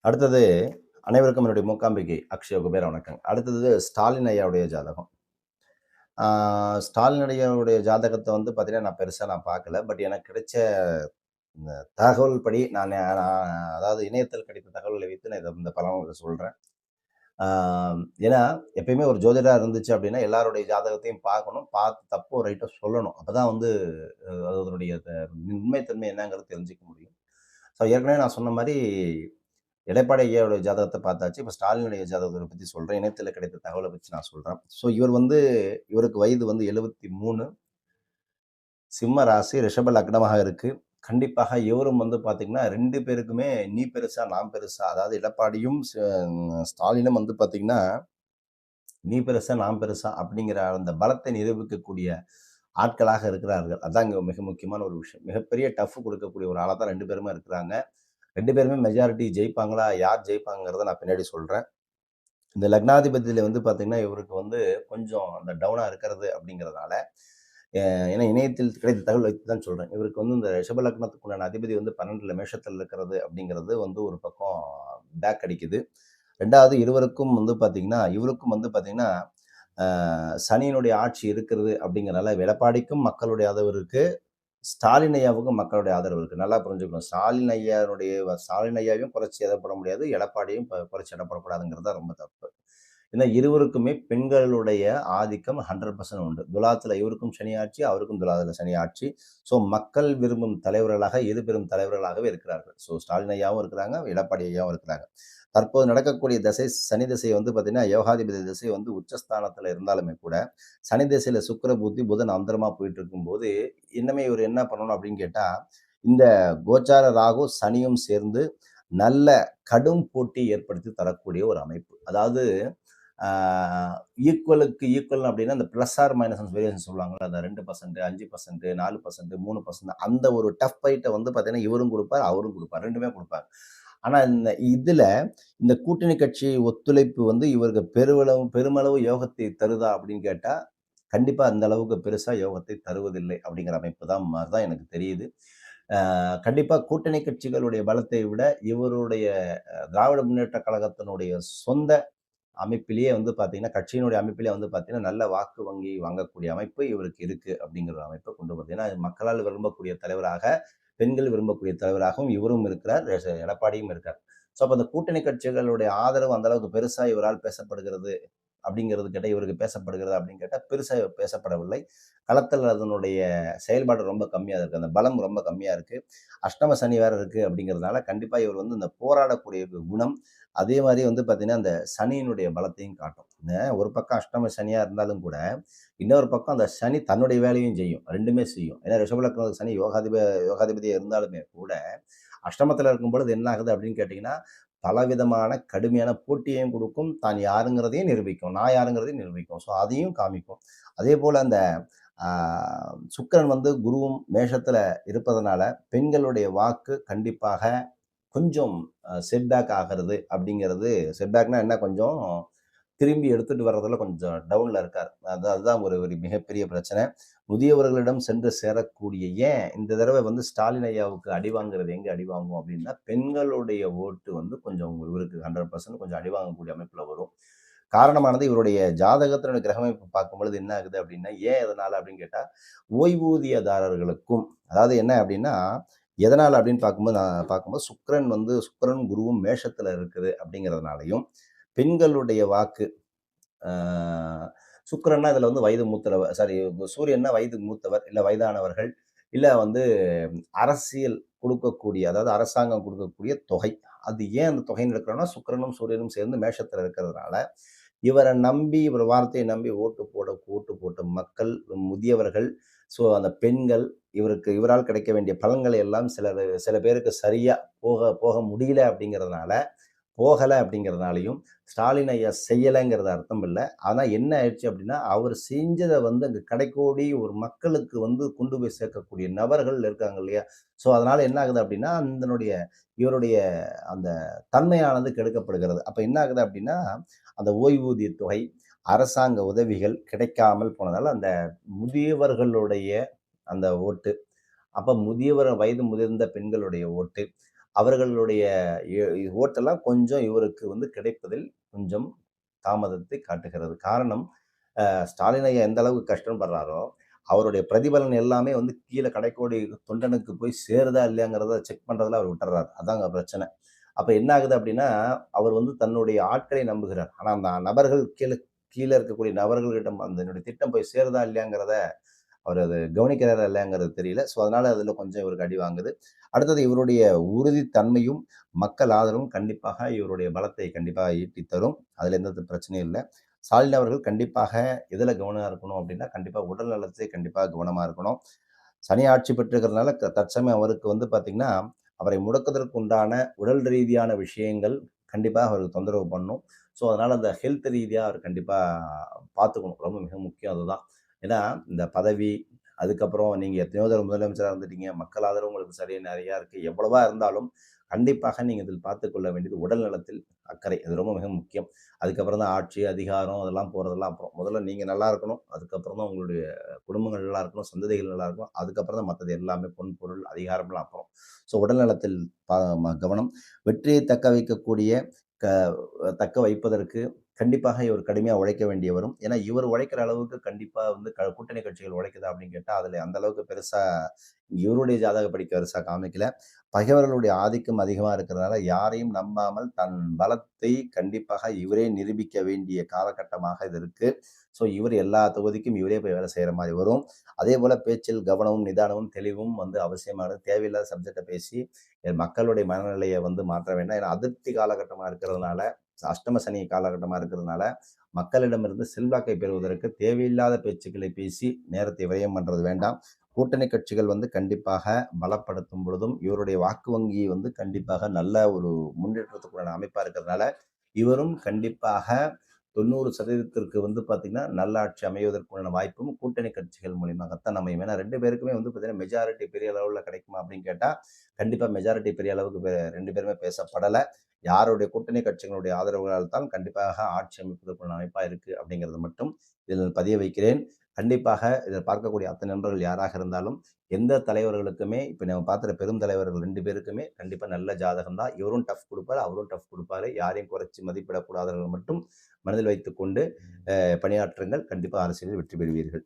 அடுத்தது அனைவருக்கும் என்னுடைய மூக்காம்பிகை அக்ஷய குபேர வணக்கம். அடுத்தது ஸ்டாலின் ஐயாவுடைய ஜாதகம். ஆ ஸ்டாலின் ஐயாவுடைய ஜாதகத்த வந்து பார்த்தீங்கன்னா, நான் பெருசா பார்க்கல. பட் எனக்கு கிடைச்ச இந்த தகவல் படி நான் அதாவது இணையத்தில் கிடைத்த தகவல்களை வைத்து நான் இந்த பலன் உங்களுக்கு சொல்றேன். ஆ ஏன்னா, எப்பயுமே ஒரு ஜோதிடரா இருந்துச்சு அப்படின்னா, எல்லாருடைய ஜாதகத்தையும் பார்க்கணும். பார்த்து தப்போ, ரைட்டோ சொல்லணும். அப்பதான் வந்து அதனுடைய உண்மைத்தன்மை என்னங்கிறது தெரிஞ்சுக்க முடியும். ஸோ ஏற்கனவே நான் சொன்ன மாரி எடப்பாடி ஐயாவோட ஜாதகத்த பார்த்தாச்சு. இப்ப ஸ்டாலினுடைய ஜாதகத்த பத்தி சொல்றேன். இணையத்தில கிடைத்த தகவல வச்சு நான் சொல்றேன். ஸோ இவருக்கு வயது வந்து 73, சிம்ம ராசி, ரிஷப லக்னமாக இருக்கு. கண்டிப்பாக இவரும் வந்து பார்த்தீங்கன்னா, 2 பேருக்குமே நீ பெருசா, நான் பெருசா, அதாவது எடப்பாடியும் ஸ்டாலினும் வந்து பார்த்தீங்கன்னா, நீ பெருசா, நான் பெருசா அப்படிங்கிற அந்த பலத்தை நிரூபிக்கக்கூடிய ஆட்களாக இருக்கிறார்கள். அதான் இங்க மிக முக்கியமான ஒரு விஷயம். மிகப்பெரிய டஃப் குடுக்கக்கூடிய ஒரு ஆளா தான் 2 பேருமே இருக்கிறாங்க. 2 பேருமே மெஜாரிட்டி ஜெயிப்பாங்களா? யார் ஜெயிப்பாங்கங்கிறத நான் பின்னாடி சொல்றேன். இந்த லக்னாதிபதியில வந்து பார்த்தீங்கன்னா, இவருக்கு வந்து கொஞ்சம் அந்த டவுனா இருக்கிறது அப்படிங்கிறதுனால, அ ஏன்னா இணையத்தில் கிடைத்த தகவல் வைத்து தான் சொல்றேன். இவருக்கு வந்து இந்த ரிஷப லக்னத்துக்கு உண்டான அதிபதி வந்து 12ல மேஷத்துல இருக்கிறது அப்படிங்கிறது வந்து ஒரு பக்கம் பேக் அடிக்குது. 2வது இவருக்கும் வந்து பார்த்தீங்கன்னா, அ சனியினுடைய ஆட்சி இருக்கிறது அப்படிங்கிறனால எடப்பாடிக்கும் மக்களுடைய ஆதரவு இருக்கு. ஸ்டாலின் ஐயாவுக்கும் மக்களுடைய ஆதரவு இருக்கு. நல்லா புரிஞ்சுக்கணும். ஸ்டாலின் ஐயாவையும் குறைச்சு எடை போட முடியாது. எடப்பாடியும் குறைச்சு எடை போடக்கூடாதுங்கிறது தான் ரொம்ப தப்பு. ஏன்னா இருவருக்குமே பெண்களுடைய ஆதிக்கம் 100% உண்டு. துலாத்துல இவருக்கும் சனி ஆட்சி, அவருக்கும் துலாத்துல சனி ஆட்சி. ஸோ மக்கள் விரும்பும் தலைவர்களாக இரு பெரும் தலைவர்களாகவே இருக்கிறார்கள். ஸோ ஸ்டாலின் ஐயாவும் இருக்கிறாங்க, எடப்பாடி ஐயாவும் இருக்கிறாங்க. தற்போது நடக்கக்கூடிய திசை சனி திசை வந்து பார்த்தீங்கன்னா, யோகாதிபதி திசை வந்து உச்சஸ்தானத்துல இருந்தாலுமே கூட, சனி திசையில சுக்கிர புத்தி, புதன் அந்தரமா போயிட்டு இருக்கும்போது, இன்னுமே இவரு என்ன பண்ணணும் அப்படின்னு கேட்டா, இந்த கோச்சார ராகு, சனியும் சேர்ந்து நல்ல கடும் போட்டி ஏற்படுத்தி தரக்கூடிய ஒரு அமைப்பு. அதாவது ஆ ஈக்குவலுக்கு ஈக்குவல் அப்படின்னா, அந்த பிளஸ் ஆர் மைனஸ் வேரியேஷன் சொல்லுவாங்கல்ல. அந்த 2%, 5%, 4%, 3% அந்த ஒரு டஃப் ஃபைட்ட வந்து பார்த்தீங்கன்னா, இவரும் குடுப்பார், அவரும் குடுப்பார். 2மே குடுப்பாங்க. ஆனா, இதுல இந்த கூட்டணி கட்சி ஒத்துழைப்பு வந்து இவருக்கு பெருமளவு யோகத்தை தருதா அப்படின்னு கேட்டா, கண்டிப்பா அந்த அளவுக்கு பெருசா யோகத்தை தருவதில்லை அப்படிங்கிற அமைப்பு தான் மாரி தான் எனக்கு தெரியுது. கண்டிப்பா கூட்டணி கட்சிகளுடைய பலத்தை விட இவருடைய திராவிட முன்னேற்றக் கழகத்தினுடைய சொந்த அமைப்பிலேயே வந்து பார்த்தீங்கன்னா, கட்சியினுடைய அமைப்பிலே வந்து பார்த்தீங்கன்னா, நல்ல வாக்கு வங்கி வாங்கக்கூடிய அமைப்பு இவருக்கு இருக்கு அப்படிங்கிற ஒரு அமைப்ப கொண்டு வருது. ஏன்னா, மக்களால் விரும்பக்கூடிய தலைவராக, பெண்கள் விரும்பக்கூடிய தலைவராகவும் இவரும் இருக்கிறார். எடப்பாடியும் இருக்கார். ஸோ, அப்ப அந்த கூட்டணி கட்சிகளுடைய ஆதரவு அந்த அளவுக்கு பெருசா இவரால் பேசப்படுகிறது அப்படிங்கிறது கேட்டா, இவருக்கு பேசப்படுகிறதா அப்படின்னு கேட்டா, பெருசா பேசப்படவில்லை. களத்தில அதனுடைய செயல்பாடு ரொம்ப கம்மியா இருக்கு. அந்த பலம் ரொம்ப கம்மியா இருக்கு. அஷ்டம சனி வேற இருக்கு அப்படிங்கிறதுனால, கண்டிப்பா இவர் வந்து இந்த போராடக்கூடிய குணம், அதே மாரி வந்து பார்த்தீங்கன்னா, அந்த சனியினுடைய பலத்தையும் காட்டும். ஒரு பக்கம் அஷ்டம சனியா இருந்தாலும் கூட, இன்னொரு பக்கம் அந்த சனி தன்னுடைய வேலையும் செய்யும். 2மே செய்யும். ஏன்னா ரிஷப லக்னத்துக்கு சனி யோகாதிபதியா இருந்தாலுமே கூட, அஷ்டமத்தில இருக்கும் பொழுது என்ன ஆகுது அப்படின்னு கேட்டீங்கன்னா, பலவிதமான கடுமையான போட்டியையும் குடுக்கும். தான் யாருங்கிறதையும் நிரூபிக்கும். நான் யாருங்கிறதையும் நிரூபிக்கும். ஸோ அதையும் காமிக்கும். அதேபோல அந்த ஆ சுக்கிரன் வந்து குருவும் மேஷத்தில இருப்பதனால, பெண்களுடைய வாக்கு கண்டிப்பாக கொஞ்சம் செட்பேக் ஆகிறது அப்படிங்கிறது செட்பேக்னா என்ன கொஞ்சம் திரும்பி எடுத்துட்டு வர்றதுல கொஞ்சம் டவுன்ல இருக்கார். அதுதான் ஒரு ஒரு மிகப்பெரிய பிரச்சனை. முதியவர்களிடம் சென்று சேரக்கூடிய இந்த தடவ வந்து ஸ்டாலின் ஐயாவுக்கு அடி வாங்குறது எங்க அடி வாங்கும் அப்படின்னா, பெண்களுடைய ஓட்டு வந்து கொஞ்சம் இவருக்கு 100% கொஞ்சம் அடி வாங்கக்கூடிய அமைப்புல வரும். காரணமானது இவருடைய ஜாதகத்தினுடைய கிரக அமைப்பு பார்க்கும்பொழுது என்ன ஆகுது அப்படின்னா, ஏன் எதனால அப்படின்னு கேட்டா, ஓய்வூதியதாரர்களுக்கும் அதாவது என்ன அப்படின்னா, எதனால அப்படின்னு நான் பார்க்கும்போது சுக்கிரனும் குருவும் மேஷத்துல இருக்குது அப்படிங்கிறதுனாலயும், பெண்களுடைய வாக்கு ஆ சுக்கிரன்னா இதுல வந்து வயது மூத்தவர் சாரி சூரியன்னா வயது மூத்தவர், இல்ல வயதானவர்கள், இல்ல வந்து அரசியல் குடுக்கக்கூடிய அதாவது அரசாங்கம் குடுக்கக்கூடிய தொகை. அது ஏன் அந்த தொகைன்னு எடுக்கிறோம்னா, சுக்கிரனும், சூரியனும் சேர்ந்து மேஷத்துல இருக்கிறதுனால, இவர நம்பி, இவர் வார்த்தைய நம்பி ஓட்டு போட்ட மக்கள், முதியவர்கள், ஸோ அந்த பெண்கள், இவரால் கிடைக்க வேண்டிய பலன்களை எல்லாம் சில பேருக்கு சரியா போக முடியல அப்படிங்கிறதுனால போகல அப்படிங்கிறதுனாலயும், ஸ்டாலின் ஐயா செய்யலைங்கிறது அர்த்தம் இல்ல. ஆனா என்ன ஆயிடுச்சு அப்படின்னா, அவர் செஞ்சத வந்து அங்க கடைக்கோடி ஒரு மக்களுக்கு வந்து கொண்டு போய் சேர்க்கக்கூடிய நபர்கள் இருக்காங்க இல்லையா? ஸோ அதனால என்ன ஆகுது அப்படின்னா, இவருடைய அந்த தன்மையானது கெடுக்கப்படுகிறது. அப்ப என்ன ஆகுது அப்படின்னா, அந்த ஓய்வூதிய தொகை, அரசாங்க உதவிகள் கிடைக்காமல் போனதால, அந்த முதியவர்களுடைய அந்த ஓட்டு, அப்ப வயது முதிர்ந்த பெண்களுடைய ஓட்டு, அவர்களுடைய ஓட்டெல்லாம் கொஞ்சம் இவருக்கு வந்து கிடைப்பதில் கொஞ்சம் தாமதத்தை காட்டுகிறது. காரணம், ஸ்டாலின் ஐயா எந்த அளவுக்கு கஷ்டப்படுறாரோ, அவருடைய பிரதிபலன் எல்லாமே வந்து கீழ கடைக்கோடி தொண்டனுக்கு போய் சேருதா இல்லையாங்கிறத செக் பண்றதுல அவர் விட்டுர்றாரு. அதாங்க பிரச்சனை. அப்ப என்ன ஆகுது அப்படின்னா, அவர் வந்து தன்னுடைய ஆட்களை நம்புகிறார். ஆனா அந்த நபர்கள் கீழ இருக்கக்கூடிய நபர்கள்கிட்ட அந்த என்னுடைய திட்டம் போய் சேருதா இல்லையாங்கிறத அவர் அது கவனிக்கிறாரா இல்லையாங்கிறது தெரியல. ஸோ அதனால அதில கொஞ்சம் இவருக்கு அடி வாங்குது. அடுத்தது இவருடைய உறுதித்தன்மையும், மக்கள் ஆதரவும் கண்டிப்பாக இவருடைய பலத்தை கண்டிப்பாக ஈட்டி தரும். அதில எந்த பிரச்சனையும் இல்ல. ஸ்டாலின் அவர்கள் கண்டிப்பாக எதில கவனமா இருக்கணும் அப்டின்னா, கண்டிப்பா உடல் நலத்தை கண்டிப்பா கவனமா இருக்கணும். சனி ஆட்சி பெற்றிருக்கிறதுனால தற்சமயம் அவருக்கு வந்து பார்த்தீங்கன்னா, அவரை முடக்குவதற்கு உண்டான உடல் ரீதியான விஷயங்கள் கண்டிப்பா அவருக்கு தொந்தரவு பண்ணும். ஸோ அதனால அந்த ஹெல்த் ரீதியா அவர் கண்டிப்பா பார்த்துக்கணும். ரொம்ப மிக முக்கியம் அதுதான். ஏன்னா, இந்த பதவி, அதுக்கப்புறம் நீங்க எத்தனையோ தடவ முதலமைச்சரா இருந்துட்டீங்க. மக்கள் ஆதரவு உங்களுக்கு சரியா நெறையா இருக்கு. எவ்வளவா இருந்தாலும், கண்டிப்பாக நீங்க இதில் பார்த்துக் கொள்ள வேண்டியது உடல் நலத்தில் அக்கறை. அது ரொம்ப மிக முக்கியம். அதுக்கப்புறம் தான் ஆட்சி, அதிகாரம் அதெல்லாம் போறதெல்லாம் அப்புறம். முதல்ல நீங்க நல்லா இருக்கணும். அதுக்கப்புறம் தான் உங்களுடைய குடும்பங்கள் நல்லா இருக்கணும், சந்ததிகள் நல்லா இருக்கணும். அதுக்கப்புறம் தான் மத்தது எல்லாமே பொன், பொருள், அதிகாரம்லாம் அப்புறம். ஸோ உடல் நலத்தில் ப கவனம். வெற்றியை தக்க வைக்கக்கூடிய க தக்க வைப்பதற்கு கண்டிப்பாக இவர் கடுமையா உழைக்க வேண்டிய வரும். ஏன்னா, இவர் உழைக்கிற அளவுக்கு கண்டிப்பா வந்து கூட்டணி கட்சிகள் உழைக்குதா அப்படின்னு கேட்டா, அதுல அந்த அளவுக்கு பெருசா இவருடைய ஜாதகப்படி பெருசா காமிக்கல. பகைவர்களுடைய ஆதிக்கம் அதிகமா இருக்கிறதுனால, யாரையும் நம்பாமல் தன் பலத்தை கண்டிப்பாக இவரே நிரூபிக்க வேண்டிய காலகட்டமாக இது இருக்கு. ஸோ, இவர் எல்லா தொகுதிக்கும் இவரே போய் வேலை செய்ற மாரி வரும். அதேபோல பேச்சில் கவனமும், நிதானமும், தெளிவும் வந்து அவசியமானது. தேவையில்லாத சப்ஜெக்ட்ட பேசி மக்களுடைய மனநிலைய வந்து மாற்ற வேண்டாம். ஏன்னா, அதிருப்தி காலகட்டமா இருக்கிறதுனால, அஷ்டம சனி காலகட்டமா இருக்கிறதுனால, மக்களிடமிருந்து செல்வாக்கை பெறுவதற்கு தேவையில்லாத பேச்சுக்களை பேசி நேரத்தை விரயம் பண்றது வேண்டாம். கூட்டணி கட்சிகள் வந்து கண்டிப்பாக பலப்படுத்தும் பொழுதும், இவருடைய வாக்கு வங்கி வந்து கண்டிப்பாக நல்ல ஒரு முன்னேற்றத்துக்குண்டான அமைப்பா இருக்கிறதுனால, இவரும் கண்டிப்பாக 90% வந்து பார்த்தீங்கன்னா, நல்லாட்சி அமைவதற்குண்டான வாய்ப்பும் கூட்டணி கட்சிகள் மூலியமாகத்தான் அமையும். ஏன்னா 2 பேருக்குமே வந்து பார்த்தீங்கன்னா, மெஜாரிட்டி பெரிய அளவுல கிடைக்குமா அப்படின்னு கேட்டா, கண்டிப்பா மெஜாரிட்டி பெரிய அளவுக்கு 2 பேருமே பேசப்படல. யாருடைய கூட்டணி கட்சிகளுடைய ஆதரவுகளால் தான் கண்டிப்பாக ஆட்சி அமைப்பதற்குண்டான அமைப்பா இருக்கு அப்படிங்கிறது மட்டும் இதில் பதிய வைக்கிறேன். கண்டிப்பாக இத பார்க்கக்கூடிய அத்தனை நண்பர்கள் யாராக இருந்தாலும், எந்த தலைவர்களுக்குமே இப்ப நம்ம பார்க்குற பெரும் தலைவர்கள் 2 பேருக்குமே கண்டிப்பா நல்ல ஜாதகம் தான். இவரும் டஃப் குடுப்பாரு, அவரும் டஃப் குடுப்பாரு. யாரையும் குறைச்சு மதிப்பிடக்கூடாதவர்கள் மட்டும் மனதில் வைத்துக்கொண்டு பணியாற்றுங்கள். கண்டிப்பா அரசியலில் வெற்றி பெறுவீர்கள்.